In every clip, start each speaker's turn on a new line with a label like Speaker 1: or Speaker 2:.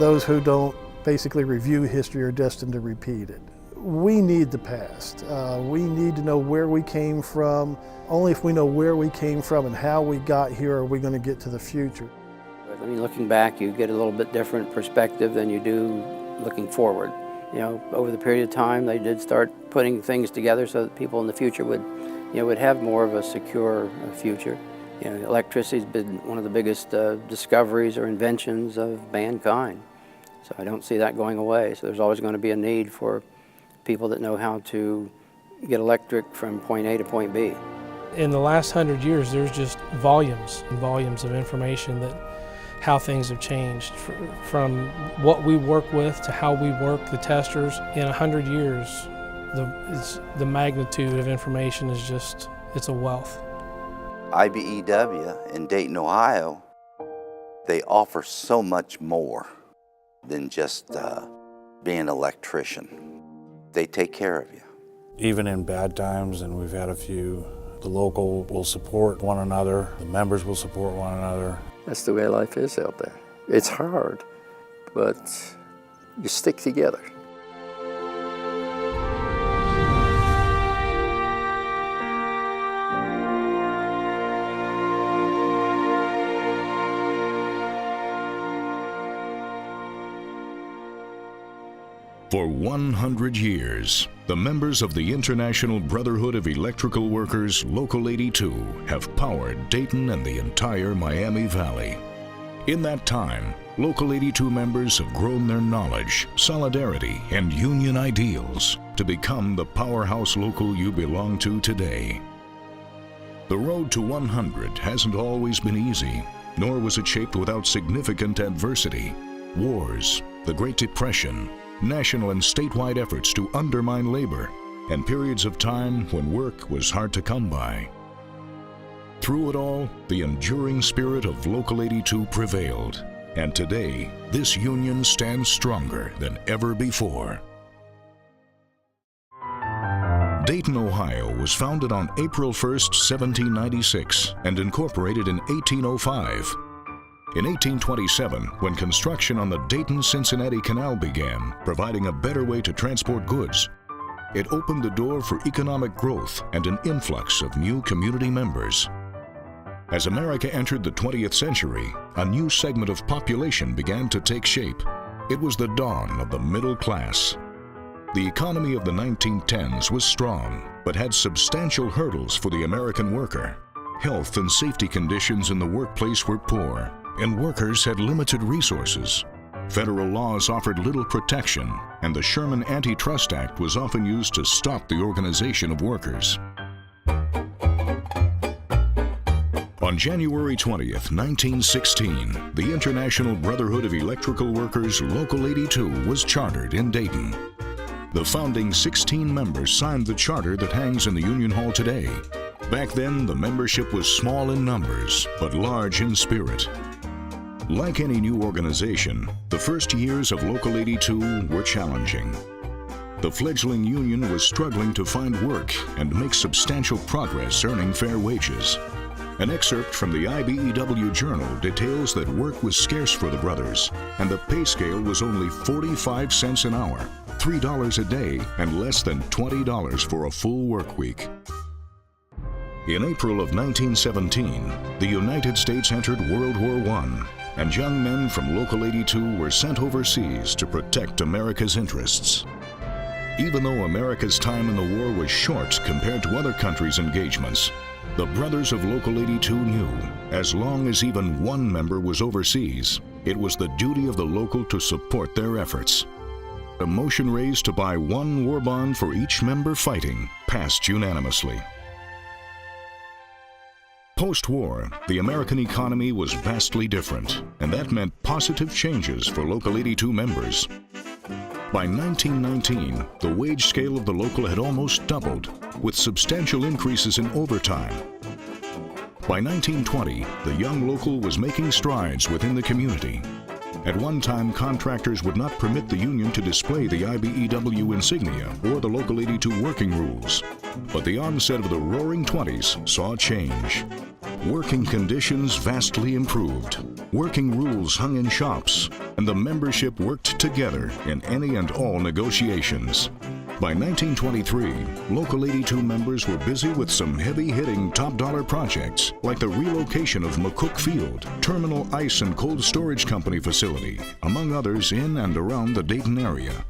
Speaker 1: Those who don't basically review history are destined to repeat it. We need the past. We need to know where we came from. Only if we know where we came from and how we got here are we going to get to the future.
Speaker 2: When you're looking back, you get a little bit different perspective than you do looking forward. You know, over the period of time, they did start putting things together so that people in the future would have more of a secure future. You know, electricity's been one of the biggest discoveries or inventions of mankind. So I don't see that going away. So there's always going to be a need for people that know how to get electric from point A to point B.
Speaker 3: In the last 100 years, there's just volumes and volumes of information that how things have changed from what we work with to how we work the testers. In 100 years, the magnitude of information is just, it's a wealth.
Speaker 4: IBEW in Dayton, Ohio, they offer so much more than just being an electrician. They take care of you.
Speaker 5: Even in bad times, and we've had a few, the local will support one another, the members will support one another.
Speaker 6: That's the way life is out there. It's hard, but you stick together.
Speaker 7: For 100 years, the members of the International Brotherhood of Electrical Workers, Local 82, have powered Dayton and the entire Miami Valley. In that time, Local 82 members have grown their knowledge, solidarity, and union ideals to become the powerhouse local you belong to today. The road to 100 hasn't always been easy, nor was it shaped without significant adversity. Wars, the Great Depression, national and statewide efforts to undermine labor, and periods of time when work was hard to come by. Through it all, the enduring spirit of Local 82 prevailed, and today, this union stands stronger than ever before. Dayton, Ohio was founded on April 1st, 1796, and incorporated in 1805. In 1827, when construction on the Dayton-Cincinnati Canal began, providing a better way to transport goods, it opened the door for economic growth and an influx of new community members. As America entered the 20th century, a new segment of population began to take shape. It was the dawn of the middle class. The economy of the 1910s was strong, but had substantial hurdles for the American worker. Health and safety conditions in the workplace were poor, and workers had limited resources. Federal laws offered little protection, and the Sherman Antitrust Act was often used to stop the organization of workers. On January 20th, 1916, the International Brotherhood of Electrical Workers, Local 82, was chartered in Dayton. The founding 16 members signed the charter that hangs in the Union Hall today. Back then, the membership was small in numbers, but large in spirit. Like any new organization, the first years of Local 82 were challenging. The fledgling union was struggling to find work and make substantial progress earning fair wages. An excerpt from the IBEW Journal details that work was scarce for the brothers, and the pay scale was only 45 cents an hour, $3 a day, and less than $20 for a full work week. In April of 1917, the United States entered World War I, and young men from Local 82 were sent overseas to protect America's interests. Even though America's time in the war was short compared to other countries' engagements, the brothers of Local 82 knew, as long as even one member was overseas, it was the duty of the local to support their efforts. A motion raised to buy one war bond for each member fighting passed unanimously. Post-war, the American economy was vastly different, and that meant positive changes for Local 82 members. By 1919, the wage scale of the local had almost doubled, with substantial increases in overtime. By 1920, the young local was making strides within the community. At one time, contractors would not permit the union to display the IBEW insignia or the Local 82 working rules. But the onset of the Roaring '20s saw change. Working conditions vastly improved. Working rules hung in shops, and the membership worked together in any and all negotiations. By 1923, Local 82 members were busy with some heavy-hitting top-dollar projects like the relocation of McCook Field, Terminal Ice and Cold Storage Company facility, among others in and around the Dayton area.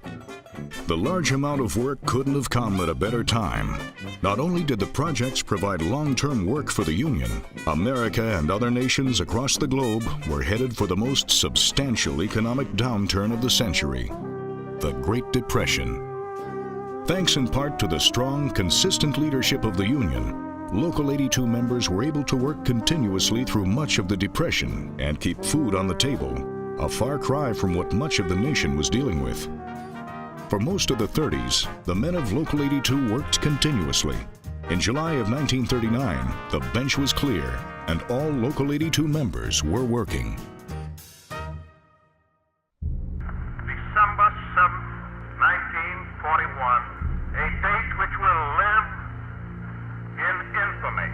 Speaker 7: The large amount of work couldn't have come at a better time. Not only did the projects provide long-term work for the Union, America and other nations across the globe were headed for the most substantial economic downturn of the century, the Great Depression. Thanks in part to the strong, consistent leadership of the Union, Local 82 members were able to work continuously through much of the Depression and keep food on the table, a far cry from what much of the nation was dealing with. For most of the 30s, the men of Local 82 worked continuously. In July of 1939, the bench was clear, and all Local 82 members were working.
Speaker 8: December 7, 1941, a date which will live in infamy.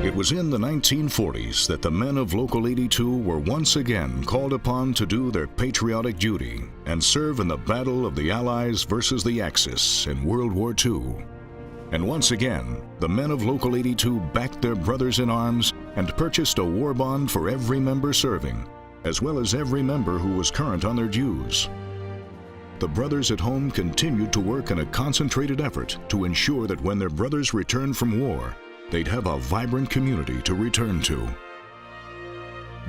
Speaker 7: It was in the 1940s that the men of Local 82 were once again called upon to do their patriotic duty and serve in the battle of the Allies versus the Axis in World War II. And once again, the men of Local 82 backed their brothers in arms and purchased a war bond for every member serving, as well as every member who was current on their dues. The brothers at home continued to work in a concentrated effort to ensure that when their brothers returned from war, they'd have a vibrant community to return to.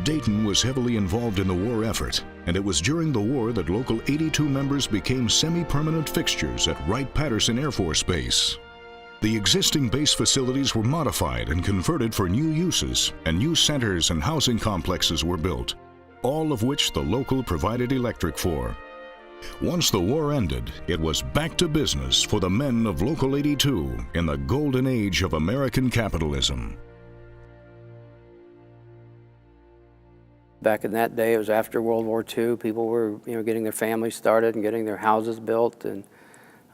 Speaker 7: Dayton was heavily involved in the war effort, and it was during the war that Local 82 members became semi-permanent fixtures at Wright-Patterson Air Force Base. The existing base facilities were modified and converted for new uses, and new centers and housing complexes were built, all of which the local provided electric for. Once the war ended, it was back to business for the men of Local 82 in the golden age of American capitalism.
Speaker 2: Back in that day, it was after World War II. People were, getting their families started and getting their houses built. And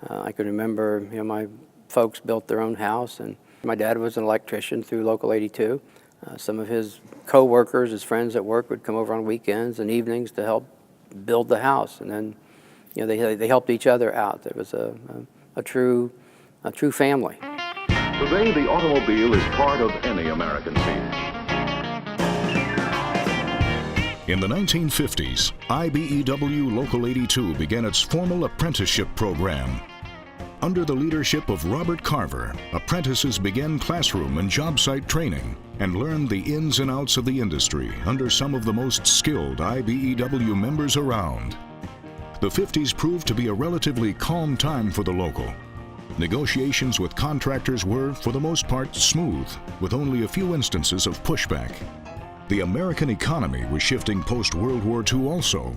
Speaker 2: I can remember, my folks built their own house. And my dad was an electrician through Local 82. Some of his co-workers, his friends at work, would come over on weekends and evenings to help build the house. And then, they helped each other out. It was a true family.
Speaker 9: Today, the automobile is part of any American family.
Speaker 7: In the 1950s, IBEW Local 82 began its formal apprenticeship program. Under the leadership of Robert Carver, apprentices began classroom and job site training and learned the ins and outs of the industry under some of the most skilled IBEW members around. The 50s proved to be a relatively calm time for the local. Negotiations with contractors were, for the most part, smooth, with only a few instances of pushback. The American economy was shifting post-World War II also.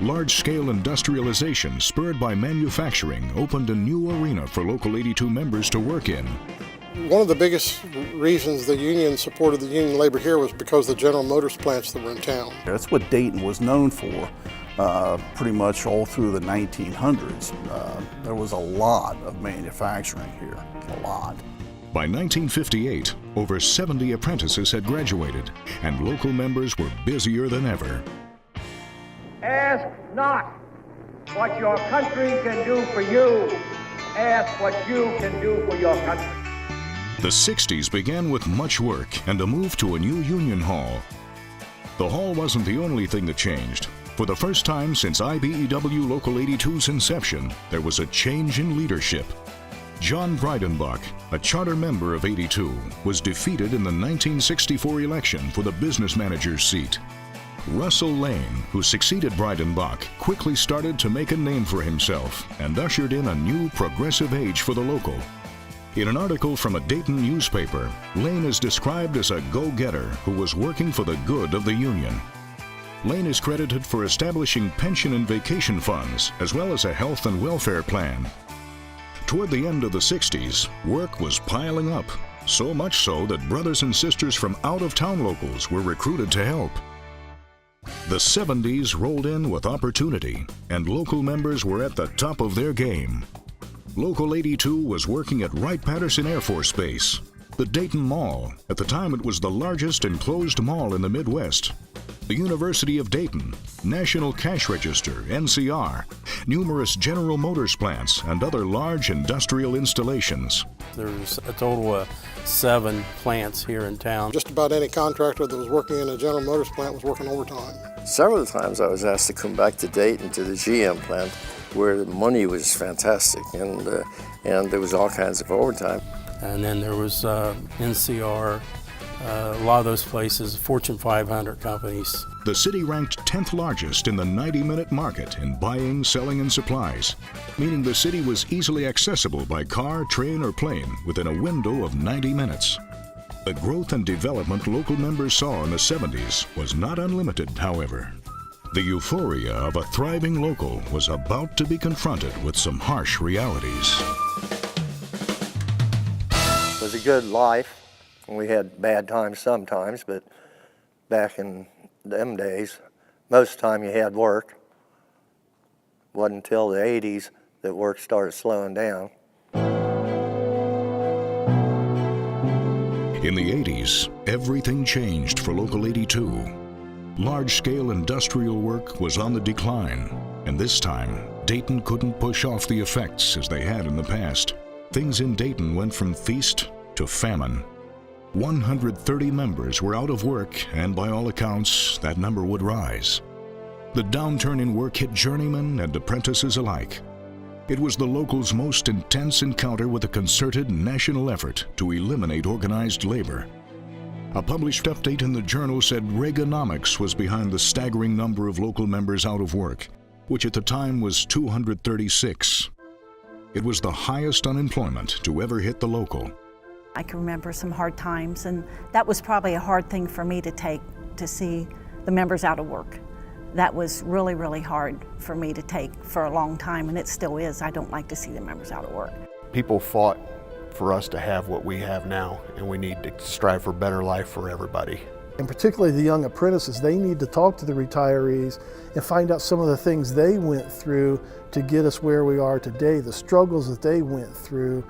Speaker 7: Large-scale industrialization spurred by manufacturing opened a new arena for Local 82 members to work in.
Speaker 10: One of the biggest reasons the union supported the union labor here was because of the General Motors plants that were in town.
Speaker 11: That's what Dayton was known for pretty much all through the 1900s. There was a lot of manufacturing here, a lot.
Speaker 7: By 1958, over 70 apprentices had graduated, and local members were busier than ever.
Speaker 8: Ask not what your country can do for you. Ask what you can do for your country.
Speaker 7: The 60s began with much work and a move to a new union hall. The hall wasn't the only thing that changed. For the first time since IBEW Local 82's inception, there was a change in leadership. John Breidenbach, a charter member of 82, was defeated in the 1964 election for the business manager's seat. Russell Lane, who succeeded Breidenbach, quickly started to make a name for himself and ushered in a new progressive age for the local. In an article from a Dayton newspaper, Lane is described as a go-getter who was working for the good of the union. Lane is credited for establishing pension and vacation funds, as well as a health and welfare plan. Toward the end of the 60s, work was piling up. so much so that brothers and sisters from out-of-town locals were recruited to help. The 70s rolled in with opportunity, and local members were at the top of their game. Local 82 was working at Wright-Patterson Air Force Base, the Dayton Mall. At the time, it was the largest enclosed mall in the Midwest. The University of Dayton, National Cash Register, NCR, numerous General Motors plants, and other large industrial installations.
Speaker 12: There's a total of 7 plants here in town.
Speaker 10: Just about any contractor that was working in a General Motors plant was working overtime.
Speaker 6: Several times I was asked to come back to Dayton to the GM plant where the money was fantastic and there was all kinds of overtime.
Speaker 12: And then there was NCR, a lot of those places, Fortune 500 companies.
Speaker 7: The city ranked 10th largest in the 90-minute market in buying, selling, and supplies, meaning the city was easily accessible by car, train, or plane within a window of 90 minutes. The growth and development local members saw in the 70s was not unlimited, however. The euphoria of a thriving local was about to be confronted with some harsh realities.
Speaker 13: It was a good life. We had bad times sometimes, but back in them days, most of the time you had work. It wasn't until the 80s that work started slowing down.
Speaker 7: In the 80s, everything changed for Local 82. Large-scale industrial work was on the decline, and this time, Dayton couldn't push off the effects as they had in the past. Things in Dayton went from feast to famine. 130 members were out of work, and by all accounts, that number would rise. The downturn in work hit journeymen and apprentices alike. It was the locals' most intense encounter with a concerted national effort to eliminate organized labor. A published update in the journal said Reaganomics was behind the staggering number of local members out of work, which at the time was 236. It was the highest unemployment to ever hit the local.
Speaker 14: I can remember some hard times, and that was probably a hard thing for me to take, to see the members out of work. That was really, really hard for me to take for a long time, and it still is. I don't like to see the members out of work.
Speaker 15: People fought for us to have what we have now, and we need to strive for a better life for everybody.
Speaker 1: And particularly the young apprentices, they need to talk to the retirees and find out some of the things they went through to get us where we are today, the struggles that they went through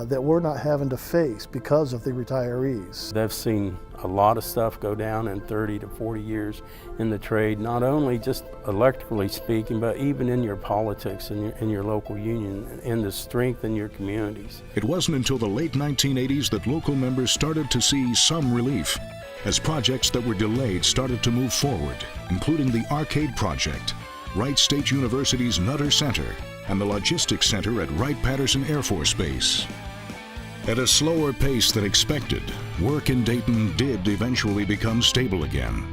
Speaker 1: that we're not having to face because of the retirees.
Speaker 12: They've seen a lot of stuff go down in 30 to 40 years in the trade, not only just electrically speaking, but even in your politics and in your local union, in the strength in your communities.
Speaker 7: It wasn't until the late 1980s that local members started to see some relief, as projects that were delayed started to move forward, including the Arcade Project, Wright State University's Nutter Center, and the Logistics Center at Wright-Patterson Air Force Base. At a slower pace than expected, work in Dayton did eventually become stable again.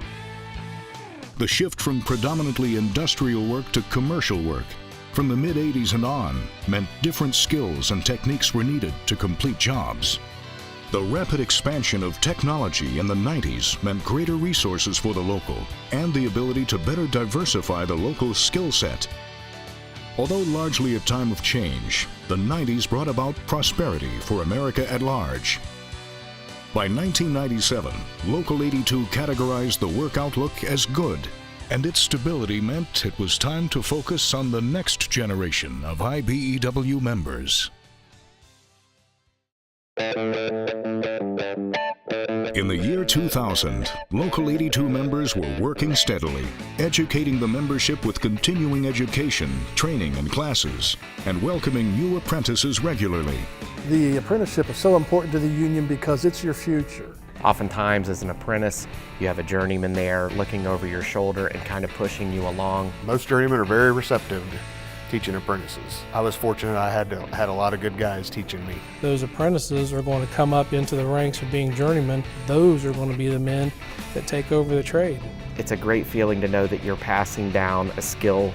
Speaker 7: The shift from predominantly industrial work to commercial work from the mid-80s and on meant different skills and techniques were needed to complete jobs. The rapid expansion of technology in the 90s meant greater resources for the local and the ability to better diversify the local skill set. Although largely a time of change, the 90s brought about prosperity for America at large. By 1997, Local 82 categorized the work outlook as good, and its stability meant it was time to focus on the next generation of IBEW members. In the year 2000, Local 82 members were working steadily, educating the membership with continuing education, training, and classes, and welcoming new apprentices regularly.
Speaker 1: The apprenticeship is so important to the union because it's your future.
Speaker 16: Oftentimes, as an apprentice, you have a journeyman there looking over your shoulder and kind of pushing you along.
Speaker 15: Most journeymen are very receptive to teaching apprentices. I was fortunate I had a lot of good guys teaching me.
Speaker 3: Those apprentices are going to come up into the ranks of being journeymen. Those are going to be the men that take over the trade.
Speaker 16: It's a great feeling to know that you're passing down a skill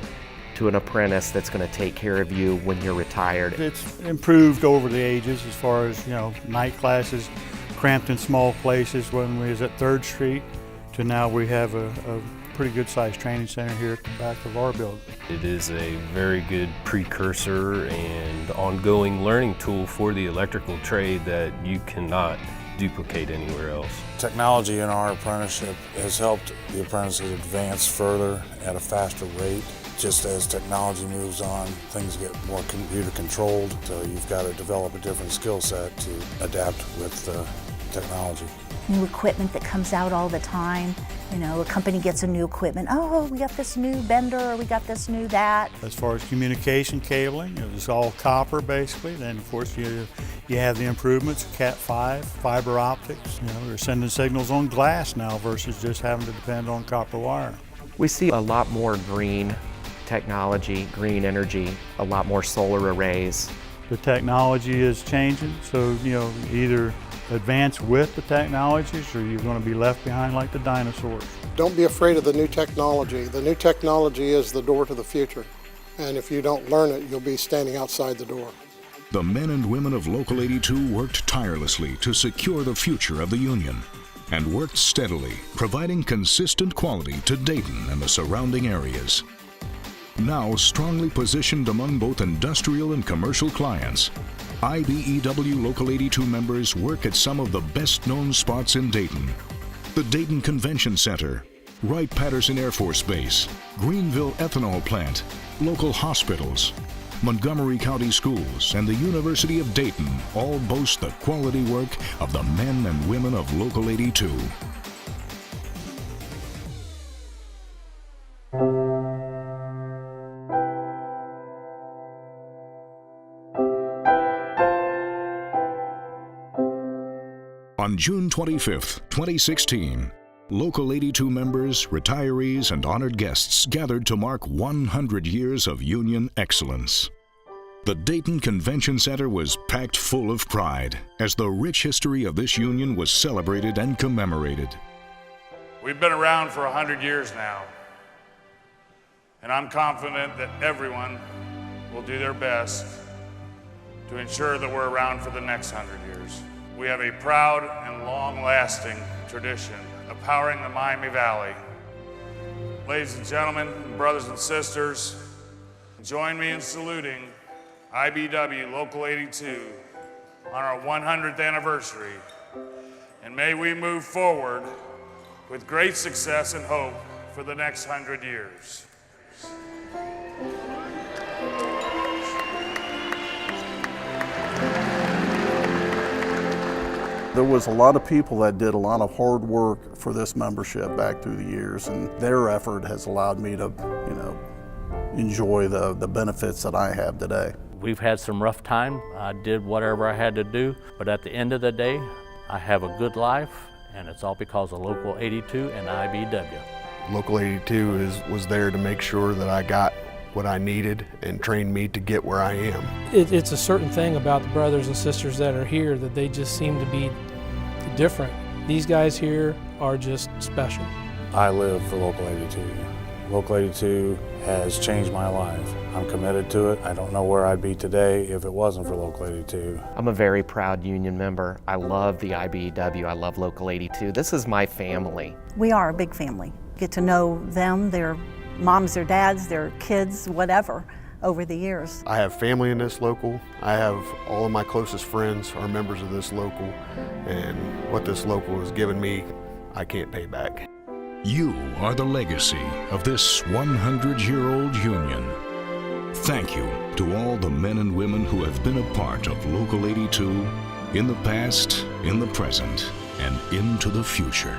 Speaker 16: to an apprentice that's going to take care of you when you're retired.
Speaker 17: It's improved over the ages as far as, night classes, cramped in small places when we was at 3rd Street, to now we have a pretty good sized training center here at the back of our building.
Speaker 18: It is a very good precursor and ongoing learning tool for the electrical trade that you cannot duplicate anywhere else.
Speaker 5: Technology in our apprenticeship has helped the apprentices advance further at a faster rate. Just as technology moves on, things get more computer controlled, so you've got to develop a different skill set to adapt with technology.
Speaker 19: New equipment that comes out all the time. You know, a company gets a new equipment. Oh, we got this new bender, or we got this new that.
Speaker 17: As far as communication cabling, it was all copper basically. Then of course you have the improvements, Cat5, fiber optics. You know, we're sending signals on glass now versus just having to depend on copper wire.
Speaker 16: We see a lot more green technology, green energy, a lot more solar arrays.
Speaker 17: The technology is changing, so you know, either advance with the technologies or you're going to be left behind like the dinosaurs.
Speaker 10: Don't be afraid of the new technology. The new technology is the door to the future. And if you don't learn it, you'll be standing outside the door.
Speaker 7: The men and women of Local 82 worked tirelessly to secure the future of the Union and worked steadily, providing consistent quality to Dayton and the surrounding areas. Now strongly positioned among both industrial and commercial clients, IBEW Local 82 members work at some of the best-known spots in Dayton: the Dayton Convention Center, Wright-Patterson Air Force Base, Greenville Ethanol Plant, local hospitals, Montgomery County Schools, and the University of Dayton all boast the quality work of the men and women of Local 82. On June 25, 2016, Local 82 members, retirees, and honored guests gathered to mark 100 years of Union excellence. The Dayton Convention Center was packed full of pride as the rich history of this union was celebrated and commemorated.
Speaker 20: We've been around for 100 years now, and I'm confident that everyone will do their best to ensure that we're around for the next 100 years. We have a proud and long-lasting tradition of powering the Miami Valley. Ladies and gentlemen, brothers and sisters, join me in saluting IBW Local 82 on our 100th anniversary, and may we move forward with great success and hope for the next 100 years.
Speaker 11: There was a lot of people that did a lot of hard work for this membership back through the years, and their effort has allowed me to, you know, enjoy the benefits that I have today.
Speaker 21: We've had some rough time. I did whatever I had to do, but at the end of the day, I have a good life, and it's all because of Local 82 and IBW.
Speaker 15: Local 82 was there to make sure that I got what I needed and trained me to get where I am.
Speaker 3: It's a certain thing about the brothers and sisters that are here that they just seem to be different. These guys here are just special.
Speaker 5: I live for Local 82. Local 82 has changed my life. I'm committed to it. I don't know where I'd be today if it wasn't for Local 82.
Speaker 16: I'm a very proud union member. I love the IBEW. I love Local 82. This is my family.
Speaker 14: We are a big family. Get to know them, their moms, their dads, their kids, whatever, over the years.
Speaker 15: I have family in this local. I have all of my closest friends are members of this local, and what this local has given me, I can't pay back.
Speaker 7: You are the legacy of this 100-year-old union. Thank you to all the men and women who have been a part of Local 82 in the past, in the present, and into the future.